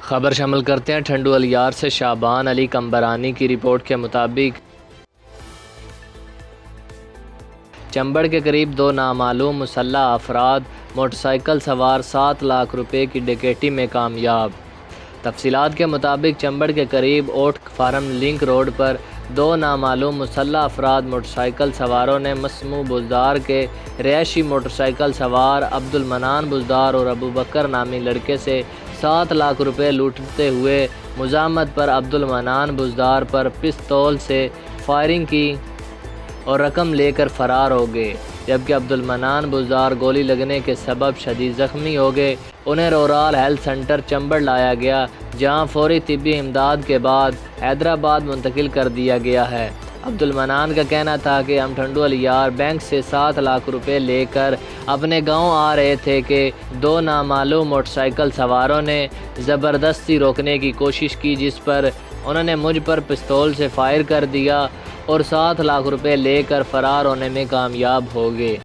خبر شامل کرتے ہیں ٹھنڈو الیار سے۔ شعبان علی کمبرانی کی رپورٹ کے مطابق چنبڑ کے قریب 2 نامعلوم مسلح افراد موٹر سائیکل سوار 7 لاکھ روپے کی ڈکیتی میں کامیاب۔ تفصیلات کے مطابق چنبڑ کے قریب اوٹ فارم لنک روڈ پر 2 نامعلوم مسلح افراد موٹر سائیکل سواروں نے مسموع بزدار کے رہائشی موٹر سائیکل سوار عبد المنان بزدار اور ابو بکر نامی لڑکے سے 7 لاکھ روپے لوٹتے ہوئے مزاحمت پر عبد المنان بزدار پر پستول سے فائرنگ کی اور رقم لے کر فرار ہو گئے، جبکہ عبد المنان بزدار گولی لگنے کے سبب شدید زخمی ہو گئے۔ انہیں رورال ہیلتھ سینٹر چنبڑ لایا گیا، جہاں فوری طبی امداد کے بعد حیدرآباد منتقل کر دیا گیا ہے۔ عبد المنان کا کہنا تھا کہ ہم ٹھنڈو الیار بینک سے 7 لاکھ روپے لے کر اپنے گاؤں آ رہے تھے کہ 2 نامعلوم موٹر سائیکل سواروں نے زبردستی روکنے کی کوشش کی، جس پر انہوں نے مجھ پر پستول سے فائر کر دیا اور 7 لاکھ روپے لے کر فرار ہونے میں کامیاب ہو گئے۔